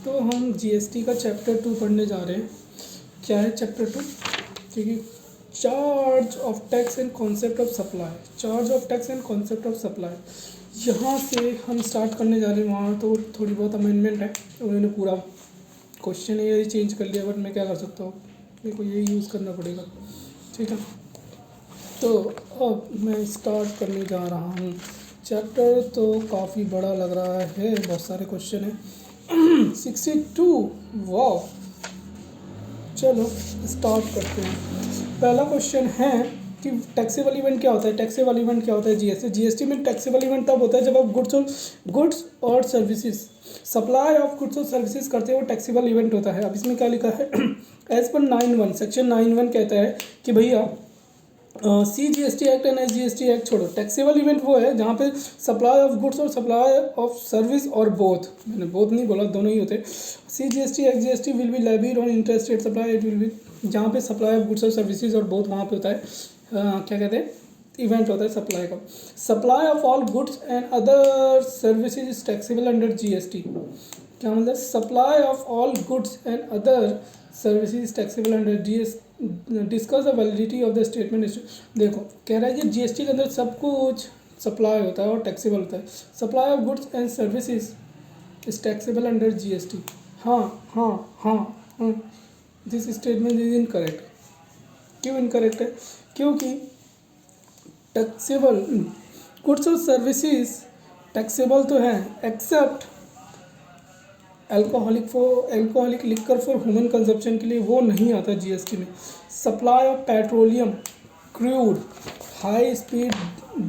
तो हम जीएसटी का चैप्टर 2 पढ़ने जा रहे हैं। क्या है चैप्टर 2? क्योंकि charge of tax and concept of supply, charge of tax and concept of supply, यहाँ से हम स्टार्ट करने जा रहे हैं। वहाँ तो थोड़ी बहुत अमेंडमेंट है, उन्होंने पूरा क्वेश्चन ये चेंज कर लिया, बट मैं क्या कर सकता हूँ, मेरे को यही यूज़ करना पड़ेगा। ठीक है, तो अब मैं स्टार्ट करने जा रहा हूँ। चैप्टर तो काफ़ी बड़ा लग रहा है, बहुत सारे क्वेश्चन हैं। 62, वाह। चलो स्टार्ट करते हैं। पहला क्वेश्चन है कि टैक्सेबल इवेंट क्या होता है। टैक्सेबल इवेंट क्या होता है? जीएसटी में टैक्सेबल इवेंट तब होता है जब आप गुड्स और सर्विसेज, सप्लाई ऑफ गुड्स और सर्विसेज करते हैं, वो टैक्सेबल इवेंट होता है। अब इसमें क्या लिखा है? एज पर 9(1) सेक्शन 9(1) कहता है कि भैया CGST act and SGST act छोड़ो, टैक्सेबल इवेंट वो है जहाँ पे सप्लाई ऑफ गुड्स और सप्लाई ऑफ सर्विस, और बोथ, मैंने बोथ नहीं बोला, दोनों ही होते। CGST XGST will be levied on interest rate supply, it will be, जहाँ पे सप्लाई ऑफ गुड्स और सर्विसेज और बोथ वहाँ पे होता है। क्या कहते हैं, इवेंट होता है सप्लाई का। Supply of all goods and other services is taxable under GST। क्या मतलब? Supply of all goods and other services taxable under GST। Discuss the validity of the statement. देखो, कह रहा है कि जीएसटी के अंदर सब कुछ सप्लाई होता है और टैक्सेबल होता है। Supply of goods and services is taxable under GST. हाँ हाँ हाँ हाँ, दिस स्टेटमेंट इज इनकरेक्ट। क्यों इनकरेक्ट है? क्योंकि टैक्सेबल गुड्स और सर्विसेज टैक्सेबल तो है, except alcoholic liquor for human consumption के लिए वो नहीं आता जीएसटी में। Supply of petroleum, crude, high speed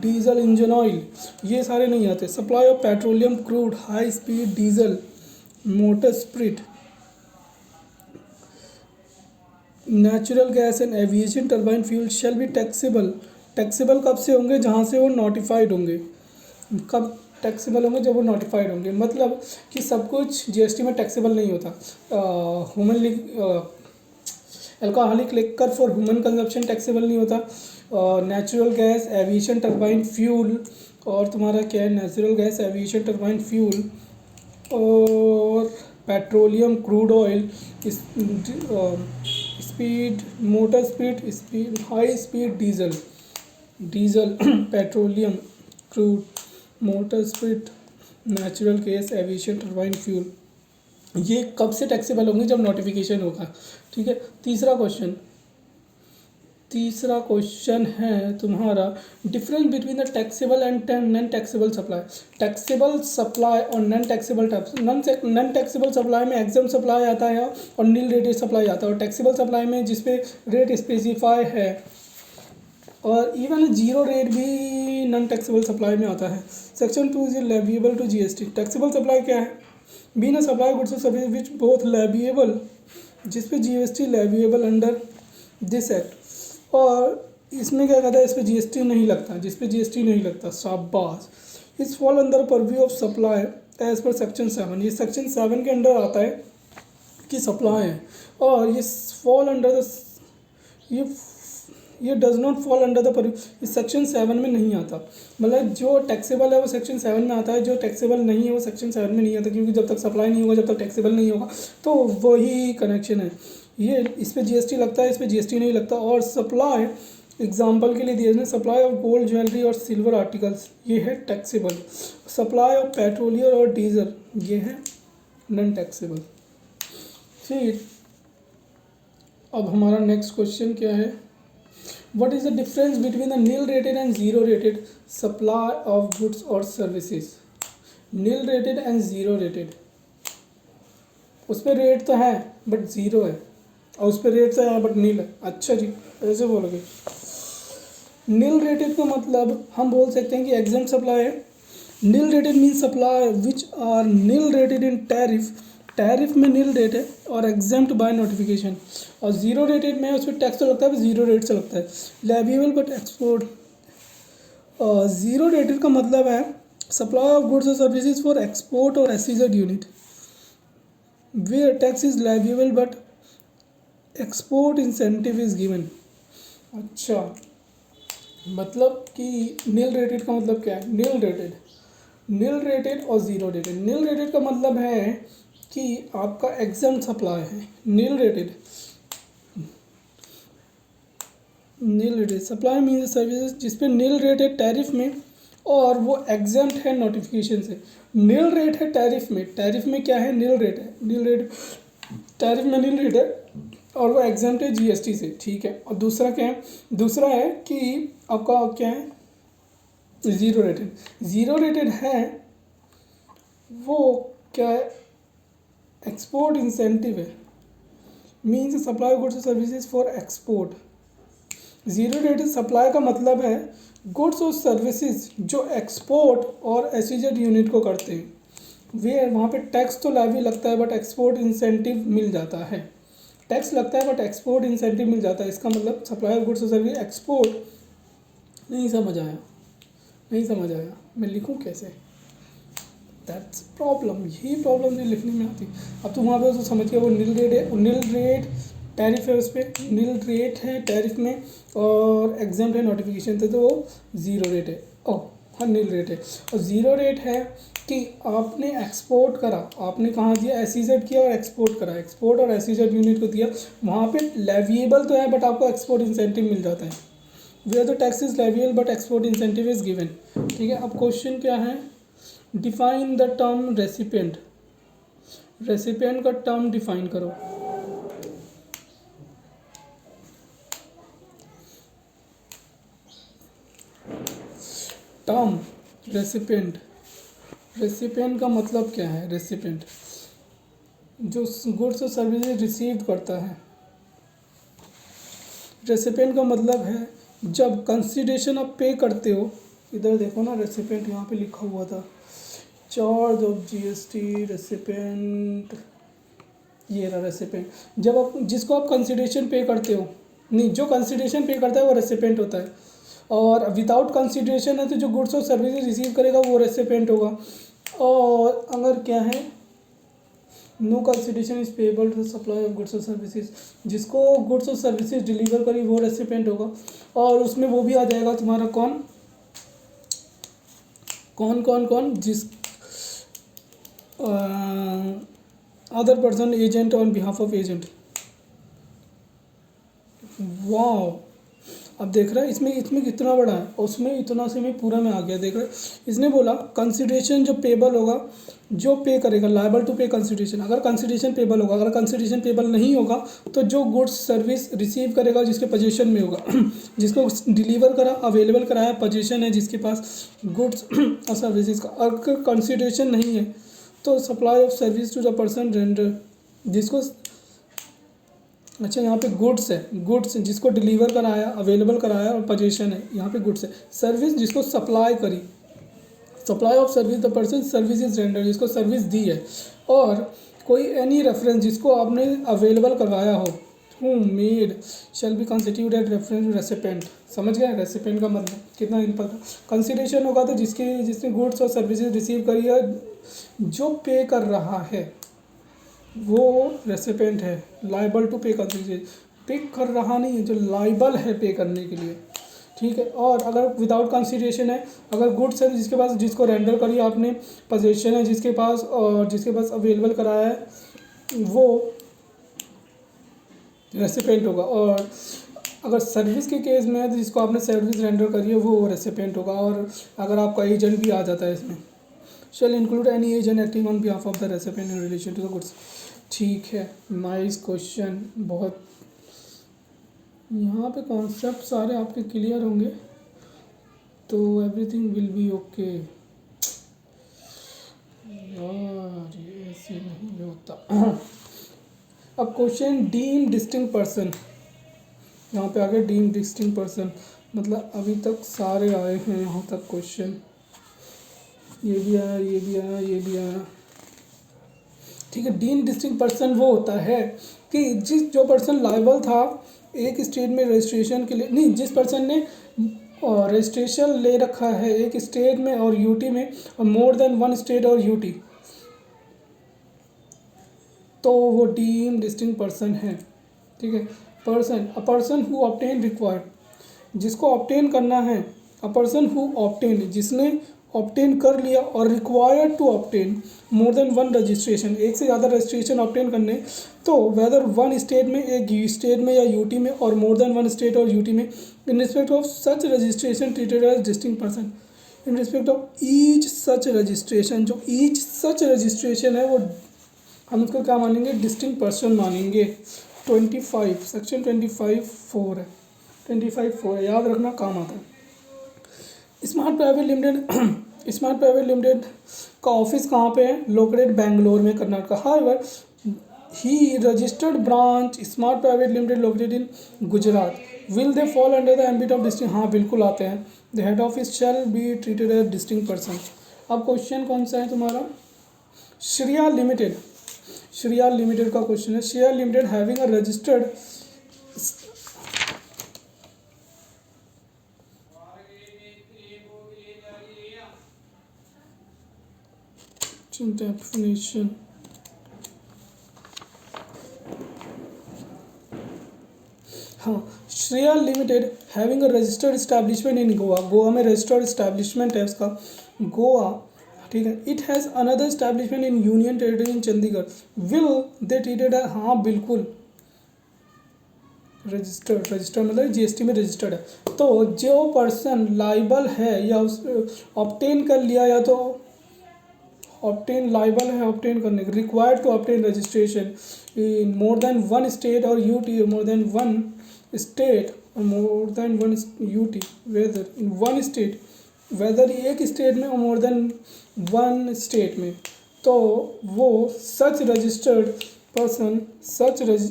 diesel engine oil, ये सारे नहीं आते। Supply of petroleum, crude, high speed diesel, motor spirit, natural gas and aviation turbine fuel shall be taxable. Taxable कब से होंगे? जहाँ से वो नोटिफाइड होंगे। कब टैक्सेबल होंगे? जब वो नोटिफाइड होंगे। मतलब कि सब कुछ जीएसटी में टैक्सेबल नहीं होता। Alcoholic liquor for human consumption taxable नहीं होता। Natural gas, aviation turbine fuel, और तुम्हारा क्या है, natural gas, aviation turbine fuel, और petroleum, crude oil, speed, motor speed, high speed diesel petroleum, crude, motor spirit, natural gas, aviation turbine fuel, ये कब से टैक्सेबल होंगे? जब नोटिफिकेशन होगा। ठीक है। तीसरा क्वेश्चन है तुम्हारा, difference between the taxable and non taxable supply. Taxable supply और non taxable non taxable supply में एग्जाम सप्लाई आता है और नील रेटेड सप्लाई आता है, और टैक्सेबल सप्लाई में जिसपे रेट स्पेसिफाई है, और इवन जीरो रेट भी नॉन टैक्सेबल सप्लाई में आता है। Section 2 is leviable to GST. Taxable supply क्या है? बीइंग अ सप्लाई गुड्स और सर्विस विच बोथ लेविएबल, जिस पे GST leviable under this act. और इसमें क्या कहता है, इस पे जीएसटी नहीं लगता, जिस पे जीएसटी नहीं लगता, शाबाश। Is fall under purview of supply as per section 7। ये सेक्शन 7 के अंडर आता है कि सप्लाई है, और ये फॉल अंडर द, ये does not fall under the purview, इस सेक्शन 7 में नहीं आता। मतलब जो टैक्सेबल है वो सेक्शन 7 में आता है, जो टैक्सेबल नहीं है वो सेक्शन 7 में नहीं आता, क्योंकि जब तक सप्लाई नहीं होगा, जब तक टैक्सेबल नहीं होगा, तो वही कनेक्शन है। ये इस पे जीएसटी लगता है, इस पे जीएसटी नहीं लगता। और सप्लाई एग्जाम्पल के लिए दिए हैं, सप्लाई ऑफ गोल्ड, ज्वेलरी और सिल्वर आर्टिकल्स, ये है टैक्सेबल। सप्लाई ऑफ पेट्रोलियम और डीजल, ये है नॉन टैक्सेबल। फिर अब हमारा नेक्स्ट क्वेश्चन क्या है, what is the difference between the nil rated and zero rated supply of goods और services. Nil rated and zero rated, उस पर रेट तो है बट ज़ीरो है, और उस पर रेट तो है बट नील है। अच्छा जी, ऐसे बोलोगे। नील रेटेड का मतलब हम बोल सकते हैं कि एग्जाम सप्लाई है। Nil rated mean supply which are nil rated in tariff, tariff में नील रेट है और एग्जाम्प्ट बाय नोटिफिकेशन। और जीरो रेटेड में उस पर टैक्स तो लगता है, जीरो रेट से लगता है। Leviable but export. Zero rated का मतलब है सप्लाई ऑफ गुड्स और सर्विसेज फॉर एक्सपोर्ट और SEZ unit, where tax is leviable but export incentive is given। अच्छा, मतलब कि नील रेटेड का मतलब क्या है? नील रेटेड और ज़ीरो रेटेड। नील रेटेड का मतलब है कि आपका एग्जाम सप्लाई है, nil rated supply means services जिस पे नील रेट है टैरिफ में और वो एग्जाम्प्ट है नोटिफिकेशन से। नील रेट है टैरिफ में क्या है, नील रेट है, नील रेट टैरिफ में नील रेट है और वो एग्जाम्प्ट है जीएसटी से, ठीक है। और दूसरा क्या है, दूसरा है कि आपका क्या है, ज़ीरो रेटेड है, वो क्या है, एक्सपोर्ट इंसेंटिव है, means supply goods services for export. Zero rated supply का मतलब है गुड्स और सर्विसेज जो एक्सपोर्ट और एसईजेड यूनिट को करते हैं, वे वहाँ पे टैक्स तो लावी लगता है बट एक्सपोर्ट इंसेंटिव मिल जाता है, टैक्स लगता है बट एक्सपोर्ट इंसेंटिव मिल जाता है। इसका मतलब सप्लाई ऑफ गुड्स और सर्विस एक्सपोर्ट। नहीं समझ आया, मैं लिखूँ कैसे, दैट्स प्रॉब्लम, यही प्रॉब्लम जो लिखने में आती। अब तो वहाँ पे तो समझ गया, वो नील रेट है, नील रेट टैरिफ है, उस पर नील रेट है टैरिफ में और एग्जाम्प्ट है नोटिफिकेशन से, तो वो ज़ीरो रेट है। ओह हाँ, नील रेट है। और ज़ीरो रेट है कि आपने एक्सपोर्ट करा, आपने कहाँ दिया, एसईजेड किया और एक्सपोर्ट करा, एक्सपोर्ट और एसईजेड यूनिट को दिया, वहाँ पे लेविएबल तो है बट आपको एक्सपोर्ट इंसेंटिव मिल जाता है। Where the tax is leviable but export incentive is given, ठीक है। अब क्वेश्चन क्या है, define the term recipient, recipient का टर्म डिफाइन करो। टर्म रेसिपिएंट, रेसिपिएंट का मतलब क्या है, रेसिपिएंट जो गुड्स और सर्विसेज रिसीव करता है। रेसिपिएंट का मतलब है जब कंसिडरेशन आप पे करते हो, इधर देखो ना रेसिपिएंट यहाँ पे लिखा हुआ था, चार्ज ऑफ जीएसटी रेसिपिएंट, ये रहा रेसिपिएंट। जब आप जिसको आप कंसिडरेशन पे करते हो, नहीं जो कंसिडरेशन पे करता है वो रेसिपिएंट होता है, और विदाउट कंसिडरेशन है तो जो गुड्स और सर्विसेज रिसीव करेगा वो रेसिपिएंट होगा। और अगर क्या है, no consideration is payable to supply of goods और सर्विसेज, जिसको गुड्स और सर्विसेज डिलीवर करी वो रेसिपिएंट होगा। और उसमें वो भी आ जाएगा तुम्हारा कौन कौन कौन कौन जिस other person agent on behalf of agent. वाह, अब देख रहा है इसमें कितना बड़ा है, उसमें इतना से मैं पूरा में आ गया। देख रहा है, इसने बोला कंसिडरेशन जो पेबल होगा, जो पे करेगा, लायबल टू पे कंसिडरेशन, अगर कंसिडरेशन पेबल होगा, अगर कंसिडरेशन पेबल नहीं होगा तो जो गुड्स सर्विस रिसीव करेगा जिसके पोजीशन में होगा जिसको डिलीवर करा, अवेलेबल कराया, पोजीशन है जिसके पास गुड्स और सर्विसेज का, अगर कंसिडरेशन नहीं है तो supply of service to the person render, जिसको अच्छा यहाँ पे गुड्स है, गुड्स जिसको डिलीवर कराया, अवेलेबल कराया और पोजीशन है, यहाँ पे गुड्स है। सर्विस जिसको सप्लाई करी, supply of service the person service is render, जिसको सर्विस दी है। और कोई एनी रेफरेंस जिसको आपने अवेलेबल करवाया हो, made shall be constituted reference recipient. समझ गए, रेसिपेंट का मतलब कितना इम्पोर्टेंट। कंसिडरेशन होगा तो जिसने गुड्स और सर्विसेज रिसीव करी है, जो पे कर रहा है वो रेसिपेंट है, लाइबल टू पे कंसिडरेशन, पे कर रहा नहीं है, जो लाइबल है पे करने के लिए, ठीक है। और अगर विदाउट कंसिडरेशन है, अगर गुड्स है जिसके पास, जिसको रेंडर करी आपने, पोजीशन है जिसके पास और जिसके पास अवेलेबल कराया है, वो रेसिपेंट होगा। और अगर सर्विस के केस में है तो जिसको आपने सर्विस रेंडर करी है वो रेसिपेंट होगा। और अगर आपका एजेंट भी आ जाता है इसमें, shall include any agent acting on behalf of the recipient in relation to the goods. ठीक है, नाइस क्वेश्चन। बहुत यहाँ पे कॉन्सेप्ट सारे आपके क्लियर होंगे तो एवरीथिंग विल बी ओके। यार ये ऐसे नहीं होता। अब क्वेश्चन डीम डिस्टिंक्ट पर्सन, यहाँ पे आगे डीम डिस्टिंक्ट पर्सन, मतलब अभी तक सारे आए हैं यहाँ तक क्वेश्चन, ये भी आया, ये भी आया, ये भी आया, ठीक है। डीम डिस्टिंक्ट पर्सन वो होता है कि जो पर्सन लायबल था एक स्टेट में रजिस्ट्रेशन के लिए, नहीं, जिस पर्सन ने रजिस्ट्रेशन ले रखा है एक स्टेट में और यूटी में, और मोर देन वन स्टेट और यूटी, तो वो डीम डिस्टिंक्ट पर्सन है, ठीक है। A person who obtain required, जिसको ऑब्टेन करना है, अ पर्सन हु ऑब्टेन, जिसने ऑब्टेन कर लिया और required to obtain more than one registration, एक से ज़्यादा रजिस्ट्रेशन ऑब्टेन करने, तो वेदर वन स्टेट में, एक स्टेट में या यूटी में, और मोर देन वन स्टेट और यूटी में, in respect of such registration treated as distinct person, in respect of each such registration, जो ईच सच रजिस्ट्रेशन है वो हम उसको क्या मानेंगे, डिस्टिंक्ट पर्सन मानेंगे। 25 सेक्शन 25(4) है, 25(4) है, याद रखना, काम आता है। Smart private limited, smart private limited का ऑफिस कहाँ पे है, लोकेटेड बेंगलोर में, Karnataka. However he registered branch smart private limited located in Gujarat. Will they fall under the ambit of distinct, हाँ बिल्कुल आते हैं। The head office shall be treated as distinct person. अब क्वेश्चन कौन सा है तुम्हारा, श्रेया लिमिटेड, श्रेया लिमिटेड का क्वेश्चन है। Shreya limited having a registered definition, हाँ, Shreya limited having a registered establishment in Goa, Goa में रजिस्टर्ड इस्टेब्लिशमेंट है उसका, गोवा, ठीक है। It has another establishment in union territory in Chandigarh. Will they treated है, हाँ बिल्कुल, रजिस्टर्ड, रजिस्टर्ड मतलब जीएसटी में रजिस्टर्ड है। तो जो पर्सन लाइबल है या उस ऑब्टेन कर लिया, या तो ऑब्टेन लाइबल है ऑब्टेन करने, required to obtain registration in more than one state और UT, more than one state और more than one UT, whether in one state, whether एक स्टेट में और मोर देन वन स्टेट में, तो वो such registered person,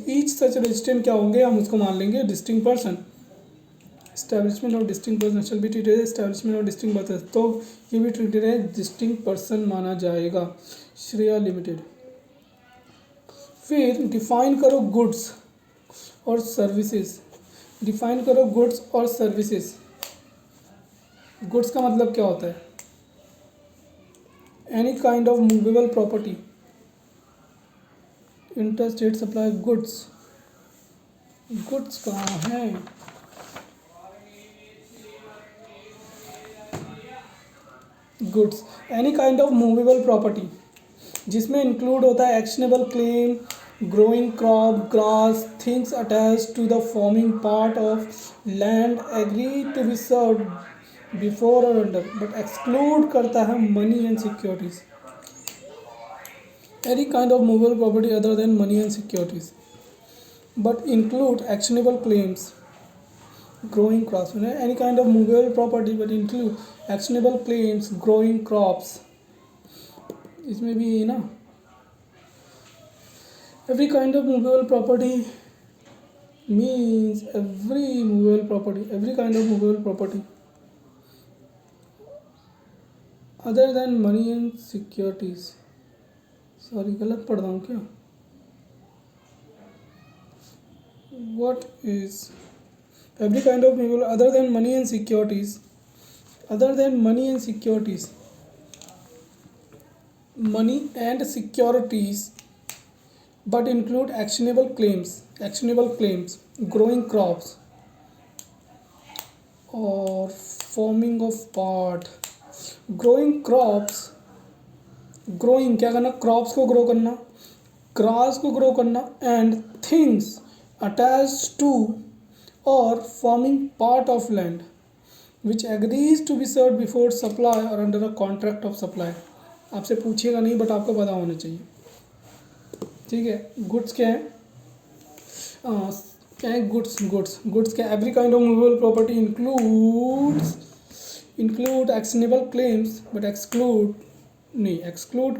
each such registrant क्या होंगे, हम उसको मान लेंगे distinct person. Establishment of distinct person shall be treated as establishment of distinct person, तो ये भी ट्रीटेड एज डिस्टिंक्ट पर्सन माना जाएगा, श्रेया लिमिटेड। फिर डिफाइन करो गुड्स और सर्विसेज, डिफाइन करो गुड्स और सर्विसेज। गुड्स का मतलब क्या होता है, any kind of movable property, inter state supply goods, goods कहाँ हैं, goods any kind of movable property, जिसमें इंक्लूड होता है actionable claim, growing crop, grass, things attach to the forming part of land agree to be serve before और under, but exclude करता है money and securities. Any kind of movable property other than money and securities, but include actionable claims, growing crops, any kind of movable property but include actionable claims, growing crops, इसमें भी है ना, every kind of movable property means every movable property, every kind of movable property other than money and securities, sorry गलत पढ़ रहा हूँ क्या, what is every kind of movable other than money and securities, other than money and securities, money and securities, but include actionable claims, growing crops or forming of part, growing crops, growing क्या करना, crops को grow करना, grass को grow करना, and things attached to or forming part of land which agrees to be served before supply or under a contract of supply। आपसे पूछेगा नहीं but आपको पता होना चाहिए, ठीक है। गुड्स क्या है, क्या है गुड्स, गुड्स क्या, every kind of movable property include actionable claims but exclude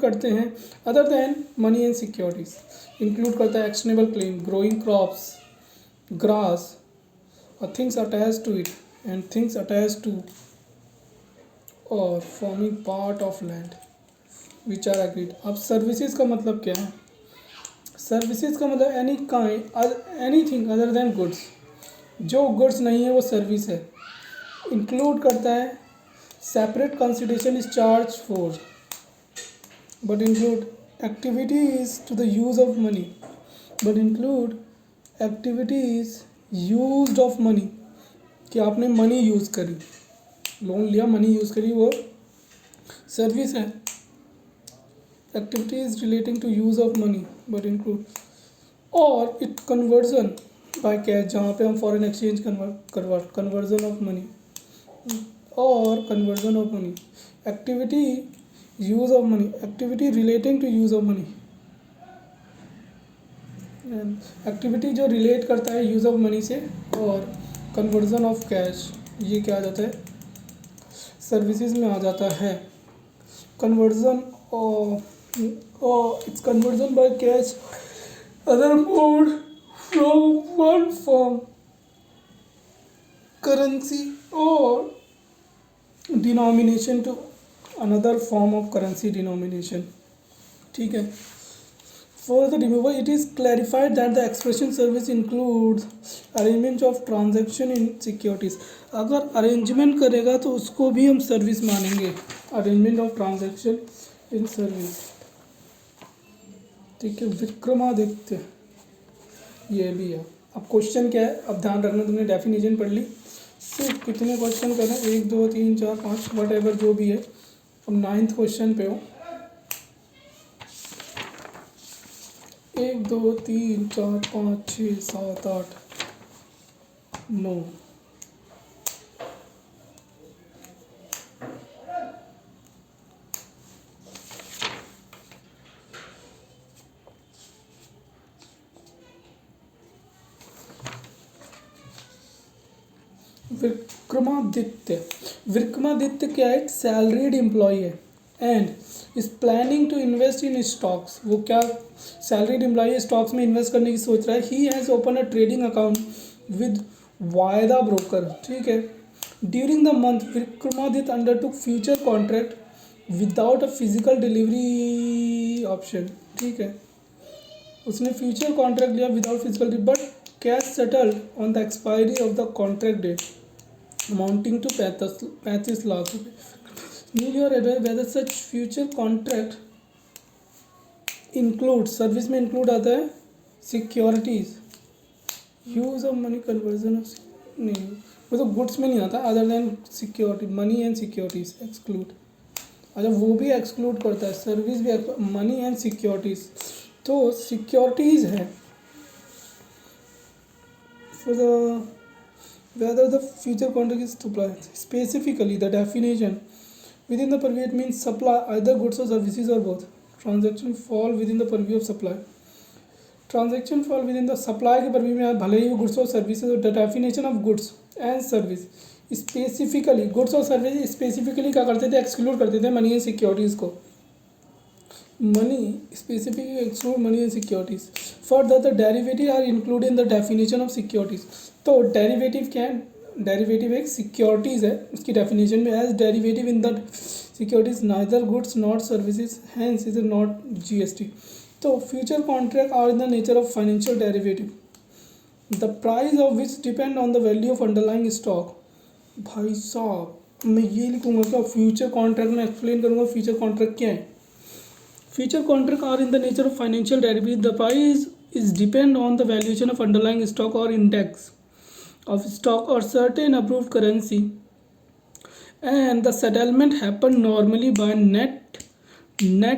करते हैं other than money and securities, include करता है actionable claim, growing crops, grass or things attached to it and things attached to or forming part of land which are agreed। अब services का मतलब क्या है, services का मतलब एनीथिंग अदर देन गुड्स, जो गुड्स नहीं है वो सर्विस है। इंक्लूड करता है separate consideration is charge for but include activities to the use of money, but include activities used of money, कि आपने मनी यूज़ करी, लोन लिया मनी यूज़ करी, वो सर्विस है, activities relating to use of money but include, or it conversion by cash, जहाँ पे हम foreign exchange conversion of money, और conversion of money, activity use of money, activity relating to use of money, activity जो relate करता है use of money से, और conversion of cash, ये क्या आ जाता है, सर्विसेज में आ जाता है। कन्वर्जन और its conversion by cash other mode from one form currency और denomination to another form of currency denomination. ठीक है। For the remover, it is clarified that the expression service includes arrangement of transaction in securities. अगर arrangement करेगा तो उसको भी हम service मानेंगे, arrangement of transaction in service. ठीक है। विक्रमादित्य ये भी है। अब क्वेश्चन क्या है, अब ध्यान रखना, तुमने डेफिनेशन पढ़ ली, सिर्फ कितने क्वेश्चन करें, 1 2 3 4 5 वट एवर जो भी है। अब 9th क्वेश्चन पे हो, 1 2 3 4 5 6 7 8 9। विक्रमादित्य क्या है, सैलरीड एम्प्लॉय है and is planning to invest in stocks. वो क्या सैलरीड एम्प्लॉय स्टॉक्स में इन्वेस्ट करने की सोच रहा है। He has open a trading account with Vayda broker. ठीक है। During the month Vikramaditya undertook future contract without a physical delivery option. ठीक है। उसने फ्यूचर कॉन्ट्रैक्ट लिया without physical, but cash settled on the expiry of the contract date amounting to 35 lakh रुपये। Need your advice whether such future contract include, service में include आता है securities, use of money conversion of, नहीं वो तो goods में नहीं आता, other than security, money and securities exclude. अच्छा वो भी एक्सक्लूड करता है, सर्विस भी, मनी एंड सिक्योरिटीज। तो सिक्योरिटीज है for the whether the future contract is supplied. Specifically, the definition within the purview, it means supply either goods or services or both. Transaction fall within the purview of supply. Transaction fall within the supply के purview में भले ही goods और services, और the definition of goods and service specifically, goods और service specifically क्या करते थे, एक्सक्लूड करते थे मनी एंड सिक्योरिटीज़ को। Money specifically exclude money and securities. For the derivative are include in the definition of securities. तो derivative क्या है, डेरिवेटिव एक सिक्योरिटीज़ है उसकी डेफिनेशन में, as derivative in the securities neither goods not services hence is not GST. तो future contract are in the nature of financial derivative the price of which depend on the value of underlying stock. भाई साहब मैं ये लिखूंगा क्या, future contract में explain करूंगा future contract क्या है। Future contract are in the nature of financial derivative the price is depend on the valuation of underlying stock or index of stock or certain approved currency, and the settlement happen normally by net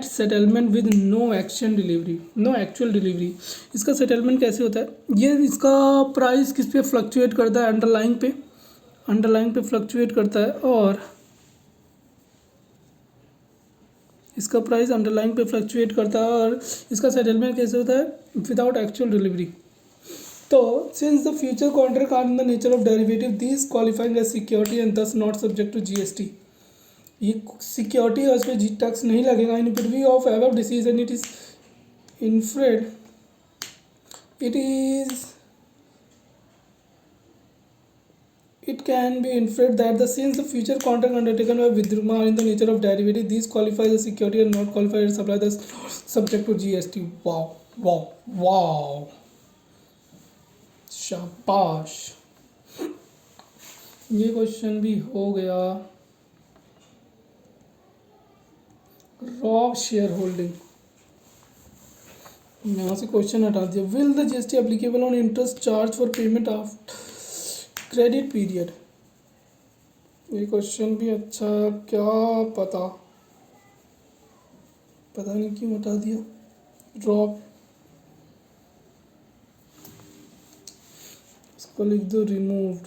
settlement with no actual delivery। इसका settlement कैसे होता है, ये इसका price किस पे fluctuate करता है, अंडरलाइंग पे फ्लक्चुएट करता है, और इसका प्राइस अंडरलाइंग पे फ्लक्चुएट करता है, और इसका सेटलमेंट कैसे होता है, विदाउट एक्चुअल डिलीवरी। तो since the future contract are in the nature of derivative this qualifying as security and thus not subject to GST. ये सिक्योरिटी और उसमें जी टैक्स नहीं लगेगा। In preview of above decision it is inferred it can be inferred that the since the future contract undertaken by Vidruma are in the nature of derivative, these qualify as security and not qualify as supply, thus subject to GST. Wow, शाबाश, ये question भी हो गया। Raw share holding, यहाँ से question हटा दिया। Will the GST applicable on interest charge for payment of credit period. ये क्वेश्चन भी अच्छा, क्या पता। पता नहीं क्यों हटा दिया। ड्रॉप, इसको लिख दो removed.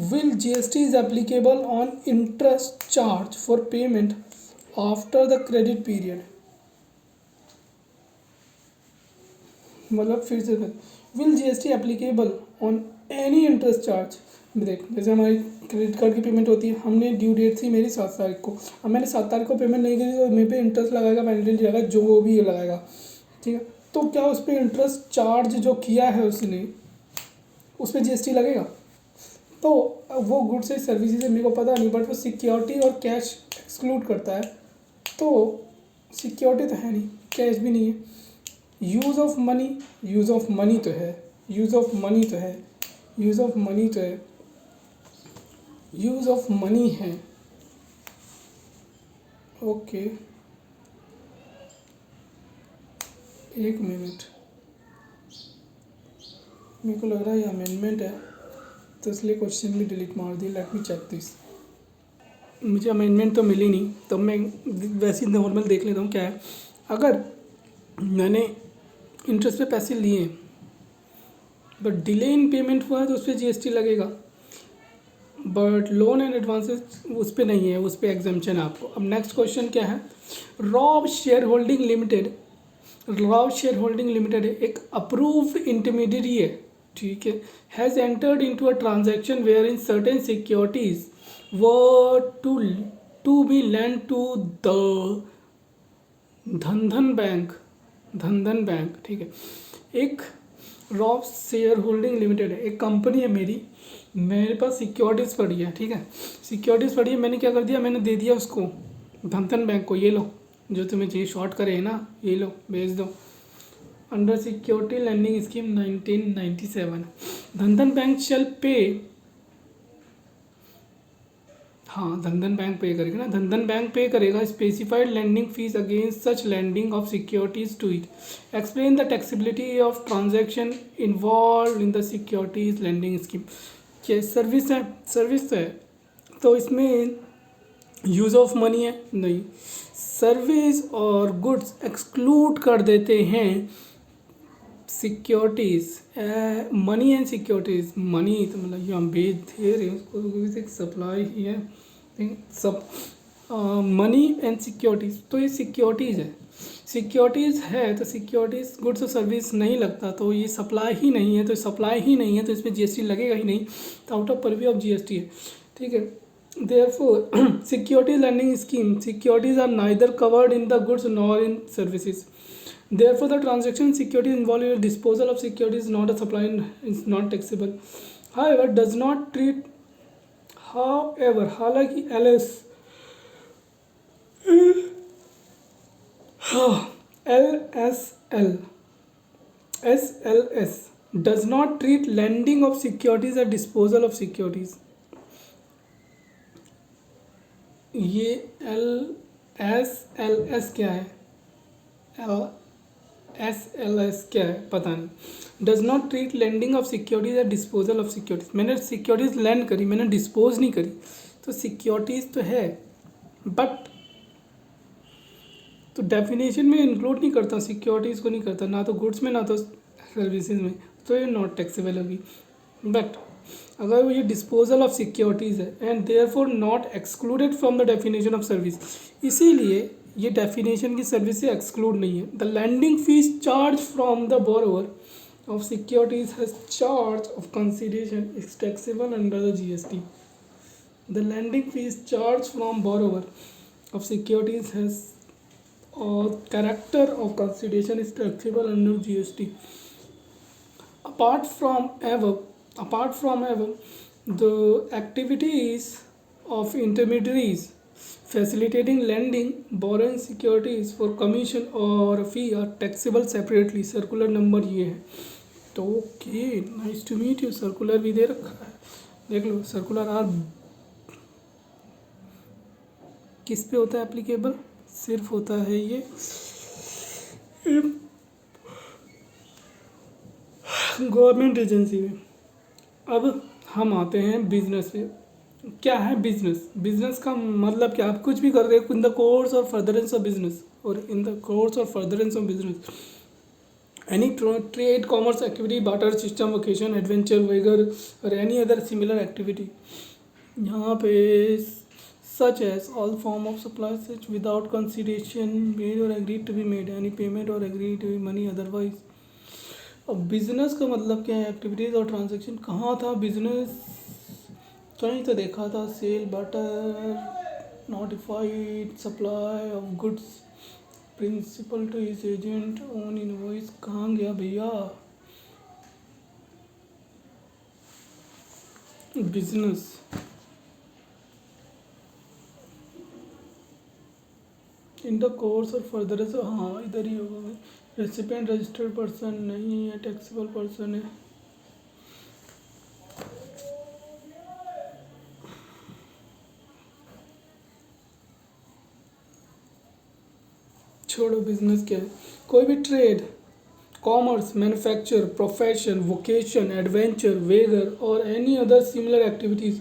Will GST is applicable on interest charge for payment after the credit period? मतलब फिर से will GST applicable on any interest charge. देख, जैसे हमारी क्रेडिट कार्ड की पेमेंट होती है, हमने ड्यू डेट थी मेरी 7 तारीख को, अब मैंने 7 तारीख को पेमेंट नहीं करी तो मेरे पे इंटरेस्ट लगाएगा, पेनल्टी लगाएगा, जो भी लगाएगा, ठीक है। तो क्या उस पर इंटरेस्ट चार्ज जो किया है उसने, उस पर GST लगेगा? तो वो गुड्स एंड सर्विसेज है, मेरे को पता नहीं, बट वो सिक्योरिटी और कैश एक्सक्लूड करता है। तो सिक्योरिटी तो है नहीं, कैश भी नहीं है। Use of money, use of money तो है, यूज़ ऑफ मनी तो है, यूज़ ऑफ मनी तो है, यूज़ ऑफ मनी है। ओके, एक मिनट, मेरे को लग रहा है ये अमेंडमेंट है, तो इसलिए क्वेश्चन भी डिलीट मार दिया। Let me check this. मुझे अमेंडमेंट तो मिली नहीं, तो मैं वैसे ही नॉर्मल देख लेता हूँ क्या है। अगर मैंने इंटरेस्ट पे पैसे लिए बट डिले इन पेमेंट हुआ है तो उस पर GST लगेगा, बट लोन एंड एडवांसेस उस पर नहीं है, उस पर एग्जाम्पशन है आपको। अब नेक्स्ट क्वेश्चन क्या है। Rob Share Holding Limited, Rob Share Holding Limited एक अप्रूव्ड इंटरमीडियरी है, ठीक है, has entered into a transaction wherein certain securities were to be lend to the Dhandhan bank, Dhandhan bank, ठीक है। एक रॉब शेयर होल्डिंग लिमिटेड है, एक company है मेरी, मेरे पास सिक्योरिटीज़ पड़ी है, ठीक है, सिक्योरिटीज़ पड़ी है, मैंने क्या कर दिया, मैंने दे दिया उसको धनधन बैंक को, ये लो जो तुम्हें चाहिए, शॉर्ट करे है ना, ये लो भेज दो। Under security lending scheme 1997 Dhandhan bank shall pay, हाँ धनधन बैंक पे करेगा ना, धनधन बैंक पे करेगा specified lending fees against such lending of securities to it. Explain the taxability of transaction involve in the securities lending scheme. क्या सर्विस है, service है, तो इसमें यूज़ ऑफ मनी है नहीं, सर्विस और गुड्स एक्सक्लूड कर देते हैं securities, money and securities. Money तो मतलब ये हम बेच दे रहे हैं उसको, एक सप्लाई ही है, सब मनी एंड सिक्योरिटीज़, तो ये सिक्योरिटीज़ है, सिक्योरिटीज़ है तो सिक्योरिटीज़ गुड्स और सर्विस नहीं लगता, तो ये सप्लाई ही नहीं है, तो सप्लाई ही नहीं है तो इसमें GST लगेगा ही नहीं, तो out of purview of GST है, ठीक है। Therefore securities lending scheme, securities are neither covered in the goods nor in services. Therefore, the transaction security involved in the disposal of security is not a supply and is not taxable. However, does not treat. However, हालांकि SLS does not treat lending of securities or disposal of securities. ये SLS क्या है, SLS क्या है पता नहीं। Does not treat lending of securities या disposal of securities. मैंने सिक्योरिटीज लैंड करी, मैंने डिस्पोज नहीं करी, तो सिक्योरिटीज तो है बट तो डेफिनेशन में इंक्लूड नहीं करता, सिक्योरिटीज़ को नहीं करता, ना तो गुड्स में ना तो सर्विसेज में, तो ये नॉट टैक्सेबल होगी। बट अगर वो ये डिस्पोजल ऑफ सिक्योरिटीज़ है and therefore not excluded from the definition of service, इसीलिए ये डेफिनेशन की सर्विस से एक्सक्लूड नहीं है। The lending fee charge from the borrower of securities has charge of consideration is taxable under the GST. The lending fees charged from borrower of securities has or character of consideration is taxable under GST. Apart from above, the activities of intermediaries facilitating lending, borrowing securities for commission or fee are taxable separately. Circular number ये है। तो okay, nice to meet you. Circular भी दे रखा है, देख लो। Circular are किस पे होता है एप्लीकेबल, सिर्फ होता है ये गवर्नमेंट एजेंसी में। अब हम आते हैं बिजनेस पे। क्या है बिजनेस? बिजनेस का मतलब क्या? आप कुछ भी कर रहे हो इन द कोर्स और फर्दरेंस ऑफ बिजनेस, और इन द कोर्स और furtherance of business any trade, commerce activity, barter system, vocation, adventure वगैरह और एनी अदर सिमिलर एक्टिविटी। यहाँ पे such as all form of supply such without consideration made or agreed to be made any payment or agreed to be money otherwise। अब business का मतलब क्या है? Activities और ट्रांजैक्शन। कहाँ था बिजनेस? कहीं तो देखा था, sale barter, notified supply of goods, principal to his agent on invoice. कहाँ गया भैया business? In the course or further, हाँ इधर ही होगा। रेसिपेंट रजिस्टर्ड पर्सन नहीं है, टैक्सेबल पर्सन है। छोड़ो बिजनेस क्या है। कोई भी trade, commerce, manufacture, profession, vocation, adventure, wager और any other similar activities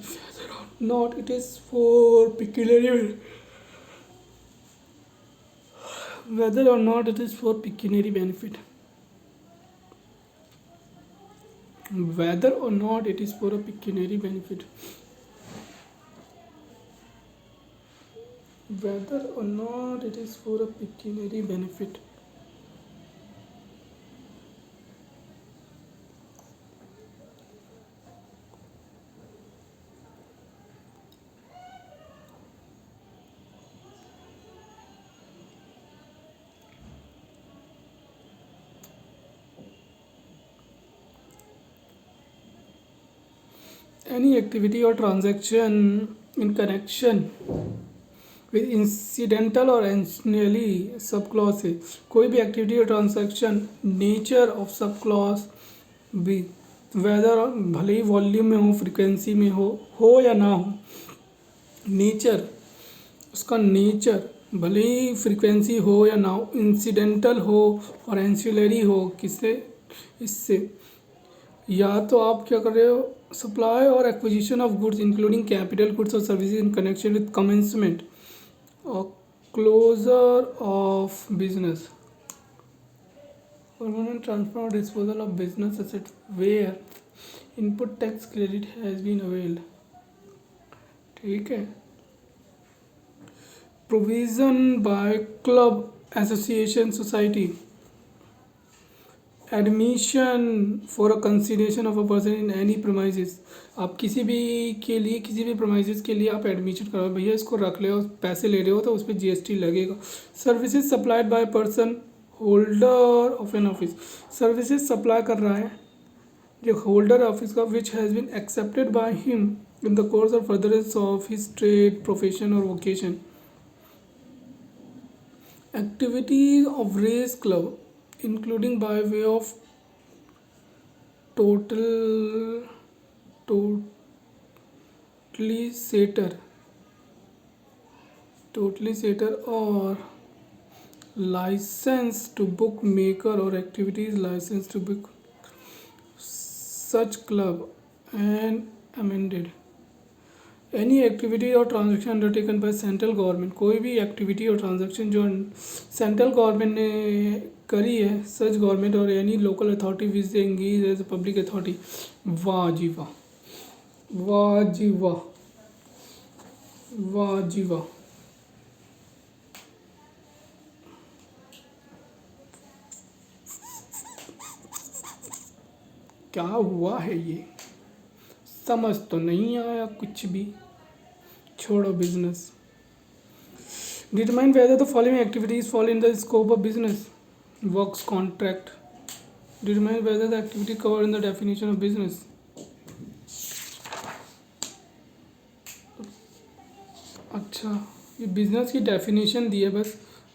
not it is for pecuniary, whether or not it is for pecuniary benefit, whether or not it is for a pecuniary benefit, whether or not it is for a pecuniary benefit। Any activity or transaction in connection with incidental or ancillary sub clause है। कोई भी activity और transaction nature of sub clause भी, weather भले ही volume में हो, frequency में हो या ना हो, नेचर, उसका नेचर भले ही फ्रिक्वेंसी हो या ना हो, इंसिडेंटल हो और एंसिलरी हो, किससे? इससे। या तो आप क्या कर रहे हो? सप्लाई और acquisition of goods including capital goods और services in connection with commencement और closure of business, permanent transfer और disposal of business asset where input tax credit has been availed. ठीक है। Provision by club, association, society, admission for a consideration of a person in any premises. आप किसी भी के लिए, किसी भी प्रोमाइजेस के लिए आप एडमिशन करो, भैया इसको रख ले, पैसे ले रहे हो तो उस पर जीएसटी लगेगा। Services supplied by person holder of an office, services supply कर रहा है जो होल्डर ऑफिस का, which has been accepted by him in the course और furtherance of his trade, profession और vocation. Activities of race club including by way of total totally sater or license to book maker or activities license to book such club and amended। Any activity और transaction undertaken by central government, कोई भी activity और transaction जो central government ने करी है, such government or any local authority which they engage as a public authority. वाह जी वाह, वाह जी वाह, वाह जी वाह। क्या हुआ है ये? समझ तो नहीं आया कुछ भी। छोड़ो business. Determine whether the following activities fall in the scope of business. Works contract. Determine whether the activity cover in the definition of business. अच्छा, ये बिजनेस की डेफिनेशन दी है बस,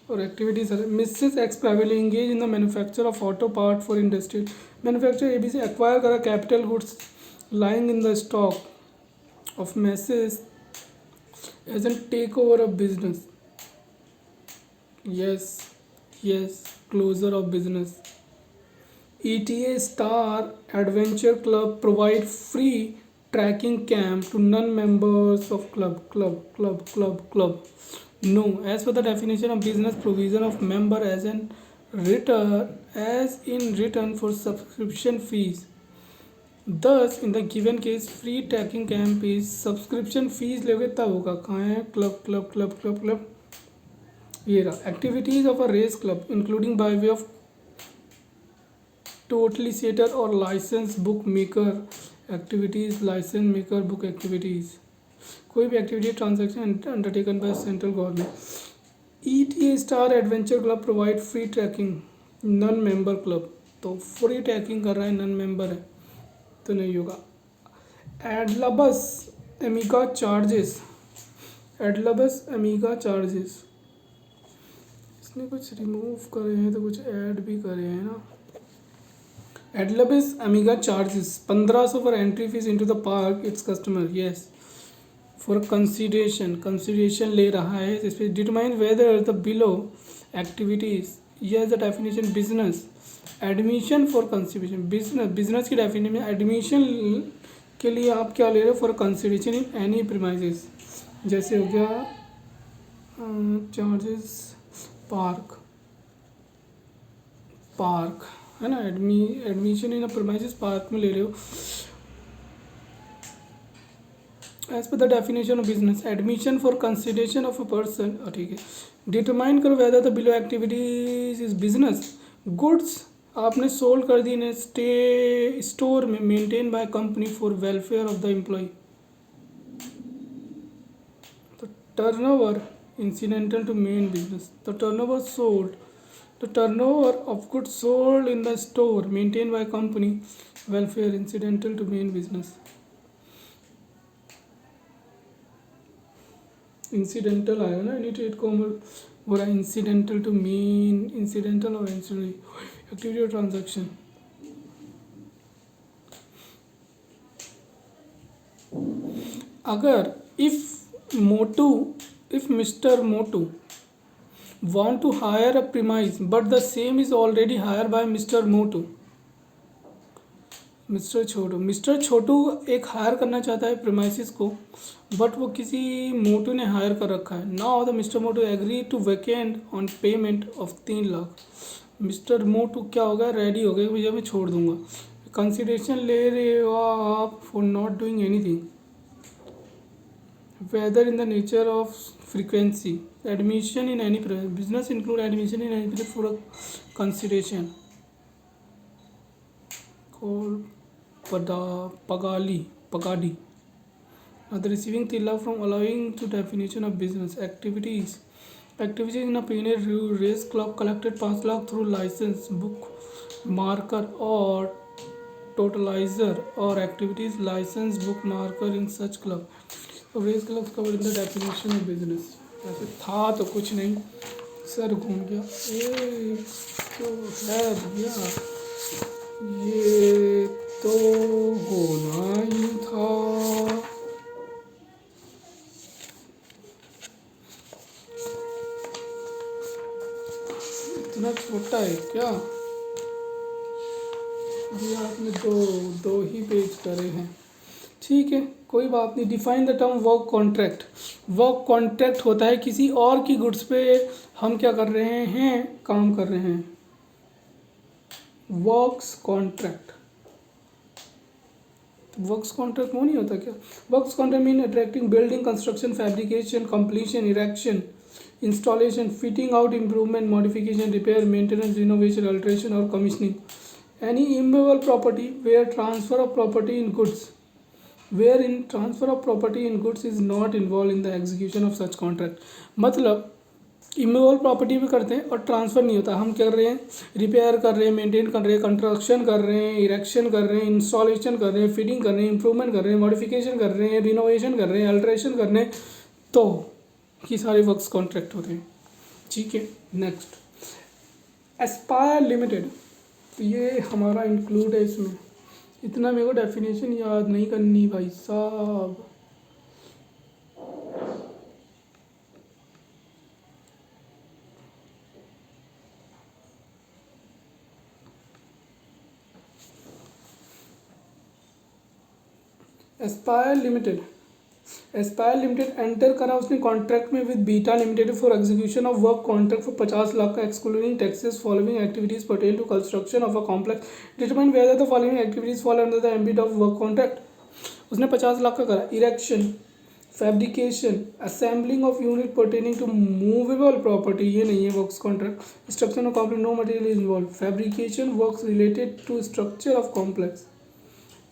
और एक्टिविटीज है। Mrs X privately engage in the manufacture of auto part for industry. Manufacture A B से acquire करा capital goods lying in the stock of Mrs. as a takeover of business। Yes, closure of business। ETA Star Adventure Club provide free tracking camp to non-members of club. No, as per the definition of business, provision of member as in return for subscription fees. Thus, in the given case, free tracking camp is subscription fees लोगे तब होगा. कहाँ है? Club. ये रहा. Activities of a race club including by way of totalisator or license bookmaker activities, license maker book activities. कोई भी activity transaction undertaken by central government. ETA star adventure club provide free trekking non member club. तो free trekking कर रहा है, non member है तो नहीं होगा. एडलबस एमिगा चार्जेस. इसने कुछ रिमूव करे हैं तो कुछ ऐड भी करे हैं ना. Adlabs एमिगा charges 1500 for entry fees into the park its customer. Yes, for consideration ले रहा है. इस पे determine whether the below activities. Yes the definition business admission for consideration. Business की डेफिनेशन में एडमिशन के लिए आप क्या ले रहे हो? For consideration in any premises. जैसे हो गया चार्जेस पार्क है ना. एडमिशन इन प्रीमाइसेस पार्क में ले रहे हो. As per the definition of business admission for consideration of a person. ठीक है. डिटरमाइन करो whether the below activities is business. Goods आपने सोल्ड कर दी ने स्टोर में maintain by company for welfare of the employ. तो turnover incidental to main business. The turnover of goods sold in the store maintained by company welfare incidental to main business. Incidental आएगा ना. इनिटेट को हो रहा है incidental to main. incidental और ancillary activity or transaction. अगर if Mr. Motu want to hire a premise but the same is already hired by Mr. Motu. Mister Chhotu एक hire करना चाहता है प्रीमाइसिस को, बट वो किसी मोटू ने हायर कर रखा है. Now the mister Motu agree to वेकेंड on payment of 3 lakh. Mister Motu क्या होगा? रेडी हो गए, भैया मैं छोड़ दूंगा. कंसिडरेशन ले रहे हो आप for not doing anything. whether in the nature of frequency. Admission in any business include admission in any place for a consideration called pagadi. Now the receiving 3 lakh from allowing to definition of business activities in a pioneer race club collected 5 lakh through license book marker or totalizer or activities license book marker in such club. Race club cover in the definition of business. ऐसे था तो कुछ नहीं, sir घूम गया. ये तो है भैया, ये तो होना ही था. इतना छोटा है क्या? ये आपने दो ही पेज करे हैं. ठीक है, कोई बात नहीं. Define the term work contract होता है किसी और की गुड्स पे हम क्या कर रहे हैं? काम कर रहे हैं. वर्क्स कॉन्ट्रैक्ट वो नहीं होता क्या? Works contract mean attracting building construction fabrication completion erection installation fitting out improvement modification repair maintenance renovation alteration और commissioning. Any immovable property where transfer of property in goods wherein transfer of property in goods is not involved in the execution of such contract. मतलब immovable property भी करते हैं और transfer नहीं होता. हम क्या कर रहे हैं? रिपेयर कर रहे हैं, मेंटेन कर रहे हैं, कंस्ट्रक्शन कर रहे हैं, इरेक्शन कर रहे हैं, इंस्टॉलेशन कर रहे हैं, फिटिंग कर रहे हैं, इंप्रूवमेंट कर रहे हैं, मॉडिफिकेशन कर रहे हैं, रिनोवेशन कर रहे हैं, अल्ट्रेशन कर रहे हैं. तो ये सारे वर्क्स कॉन्ट्रैक्ट होते हैं. ठीक है. Next Aspire limited. तो ये हमारा इंक्लूड है इसमें. इतना मेरे को डेफिनेशन याद नहीं करनी भाई साहब. एस्पायर लिमिटेड एंटर करा उसने कॉन्ट्रैक्ट में with Beta Limited for execution of work contract for 50 lakh का excluding taxes following activities pertain to construction of a complex determine whether the following activities fall under the ambit of work contract. उसने 50 लाख का करा। Erection, fabrication, assembling of unit pertaining to movable property, ये नहीं है works contract. Structure of complex, no material is involve. Fabrication, works related to structure of complex.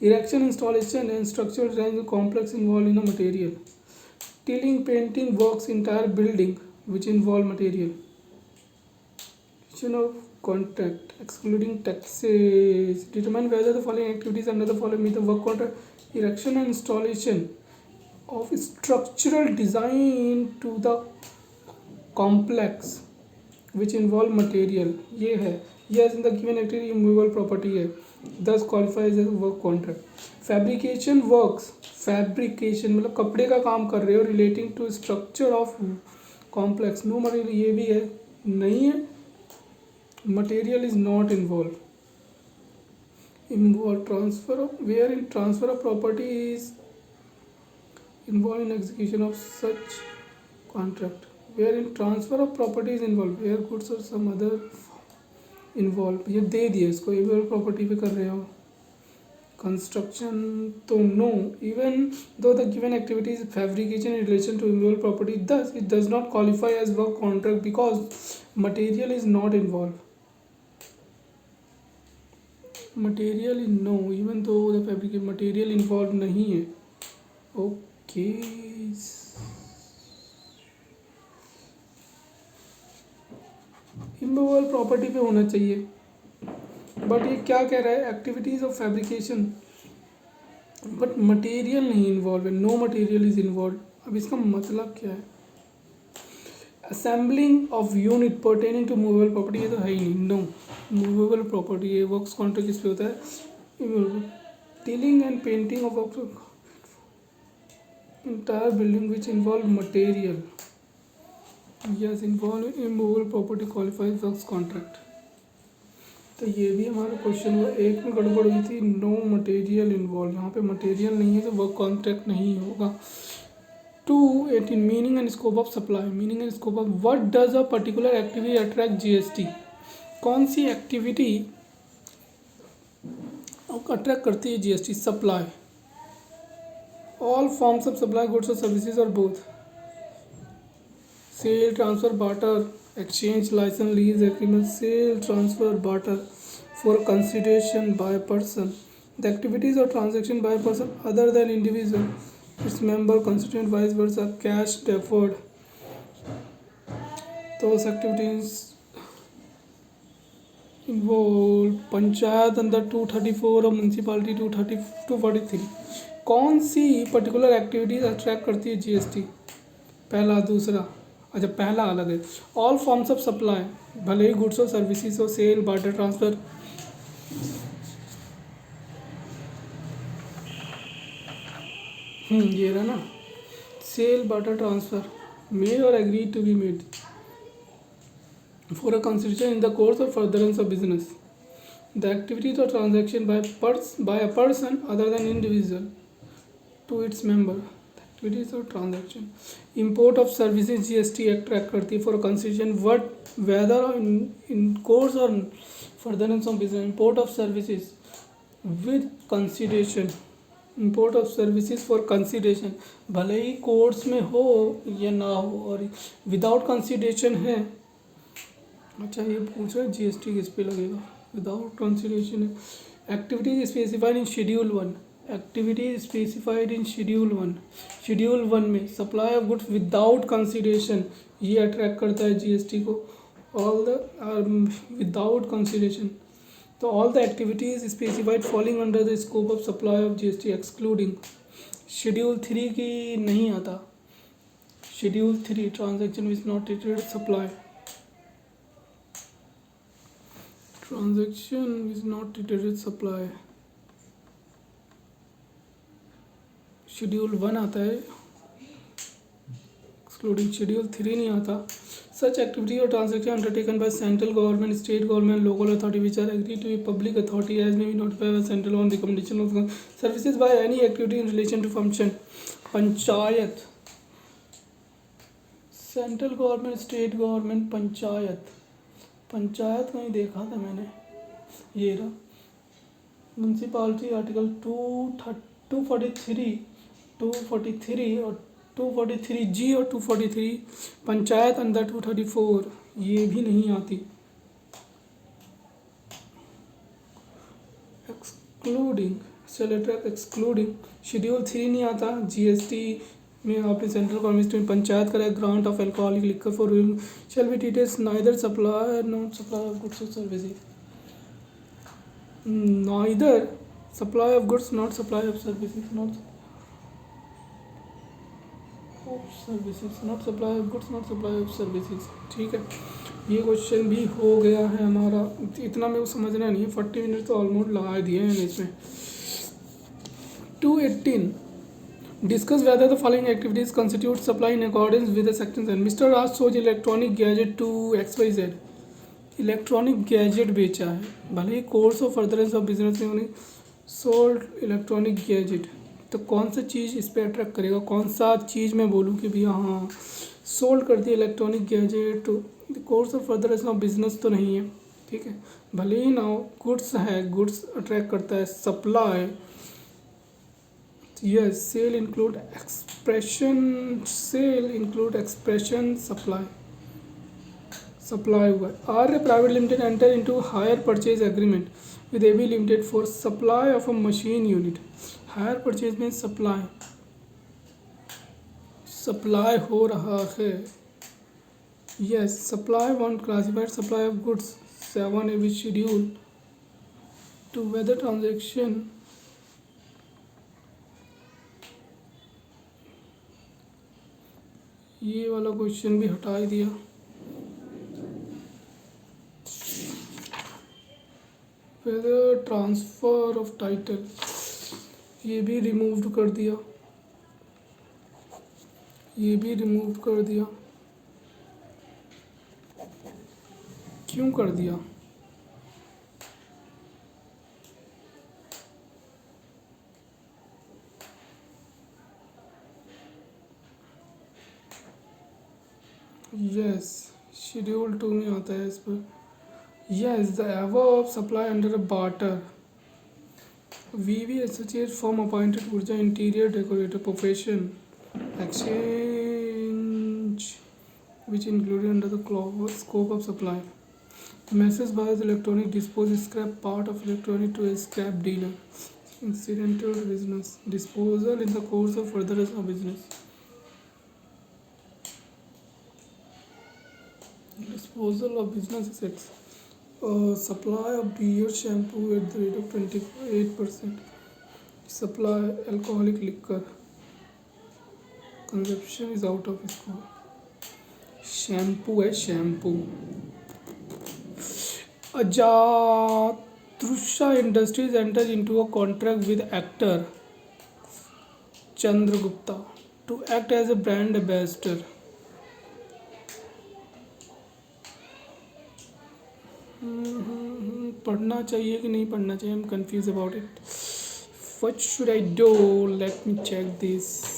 Erection, installation and structural design of complex involved in a material. Tilling, painting works, entire building which involve material. Of contract excluding taxes. Determine whether the following activities under the following meet the work contract. Erection and installation of structural design to the complex which involve material. ये है yes in the given activity immovable property है, thus qualifies as work contract. Fabrication works, fabrication मतलब कपड़े का काम कर रहे हो relating to structure of complex, no material, ये भी है नहीं है, material is not involved. Involve transfer of, wherein transfer of property is involved in execution of such contract, wherein transfer of property is involved, where goods or some other involve, ये दे दिए इसको, involve property पे कर रहे हो। Construction तो no, even though the given activity is fabrication in relation to involve property, thus it does not qualify as work contract because material is not involve. Material no, even though the fabrication material involve नहीं है। Okay immovable property पे होना चाहिए, but ये क्या कह रहा है, activities of fabrication but material नहीं इन्वॉल्व है, नो मटेरियल इज इन्वॉल्व। अब इसका मतलब क्या है, assembling of unit pertaining to movable property, ये तो है ही नहीं, नो मूवेबल प्रॉपर्टी, ये वर्क्स कॉन्ट्रैक्ट किस पे होता है, immovable. Tiling and painting of entire building which involve material, yes involve immovable property qualifies works contract. तो ये भी हमारा क्वेश्चन हुआ, एक में गड़बड़ हुई थी, नो मटेरियल इन्वॉल्व, यहाँ पे मटेरियल नहीं है तो वर्क कॉन्ट्रैक्ट नहीं होगा। 218 meaning and scope of supply, meaning and scope of, what does a particular activity attract GST, कौन सी एक्टिविटी अट्रैक्ट करती है GST, supply, all forms of supply goods और सर्विसेज और both, sale, transfer, barter, exchange, license, lease agreement, sale, transfer, barter for consideration by a person. The activities or transaction by a person other than individual, its member, constituent, vice versa, cash deferred. Those activities involve panchayat अंदर 234 और municipality 243। कौन सी particular activities attract करती है GST, पहला दूसरा, अच्छा पहला अलग है, ऑल फॉर्म्स ऑफ सप्लाई, भले ही गुड्स और सर्विसेज हो, सेल, बार्टर, ट्रांसफर, ये रहा ना, सेल, बार्टर, ट्रांसफर, मेड और agreed to be made for a consideration in the course of furtherance of business, the activities और transaction by a person other than individual to its member, activities और transaction, import of services GST attract करती है for consideration what whether in course और furtherance of business, import of services with consideration, import of services for consideration, भले ही course में हो या ना हो, और विदाउट कंसिडरेशन है। अच्छा ये पूछ रहे जीएसटी किस पे लगेगा, विदाउट कंसिडरेशन है। Activities specified in schedule 1, activities specified in schedule 1, schedule 1 में supply of goods without consideration, ये अट्रैक्ट करता है जीएसटी को, ऑल द विदाउट कंसिडरेशन। तो all the activities specified falling under the scope of supply of GST excluding, schedule 3 की नहीं आता, schedule 3 transaction which not treated supply, transaction which not treated supply, schedule 1 आता है excluding, schedule 3 नहीं आता। Such activity or transaction undertaken by central government, state government, local authority which are agreed to a public authority as may be notified by central on recommendation of services by any activity in relation to function. Panchayat, central government, state government, panchayat, panchayat कहीं देखा था मैंने, ये रहा municipality article 243 और 243G और 243, panchayat under 234, ये भी नहीं आती। एक्सक्लूडिंग, सेलेक्ट एक्सक्लूडिंग, शेड्यूल 3 नहीं आता। जीएसटी में आपने सेंट्रल गवर्नमेंट में पंचायत का grant of alcoholic liquor for shall be details neither supply not supply of goods और services, neither supply of goods not supply of services, not services, not supply of goods not supply of services. ठीक है, ये question भी हो गया है हमारा। इतना मेरे को समझना नहीं है, 40 मिनट तो ऑलमोस्ट लगा दिए हैं इसमें। 218 discuss whether the following activities constitute supply in accordance with the section 7। Mister Raj सोज electronic gadget to XYZ, electronic gadget बेचा है, भले ही course of furtherance of business में उन्हें सोल्ड इलेक्ट्रॉनिक गैजेट, तो कौन सा चीज़ इस पर अट्रैक्ट करेगा, कौन सा चीज़ मैं बोलूँ कि भैया हाँ सोल्ड कर दी electronic gadget, course of furtherance of business तो नहीं है। ठीक है, भले ही ना हो, गुड्स है, गुड्स अट्रैक्ट करता है, supply, yes, sale include expression, supply हुआ है। Arya private limited enter into hire purchase agreement with AB limited for supply of a machine unit. Hire purchase में सप्लाई हो रहा है। Yes, supply one classified supply of goods 7A which schedule two whether transaction ये वाला question भी हटा ही दिया। Weather transfer of title ये भी रिमूव कर दिया, ये भी रिमूव कर दिया, क्यों कर दिया? यस, शेड्यूल 2 में आता है इस पर। Yes, the above supply under a barter VV associate firm appointed Urja interior decorator profession exchange which included under the scope of supply. Message buys electronic dispose scrap part of electronic to a scrap dealer. Incidental business disposal in the course of furtherance of business. Disposal of business assets. Supply of beer shampoo at the rate of 28%. Supply alcoholic liquor. Consumption is out of scope. Shampoo है, shampoo. Ajatrisha industries enter into a contract with actor Chandragupta to act as a brand ambassador. पढ़ना चाहिए कि नहीं पढ़ना चाहिए, I am confused about it. What should I do, let me check this.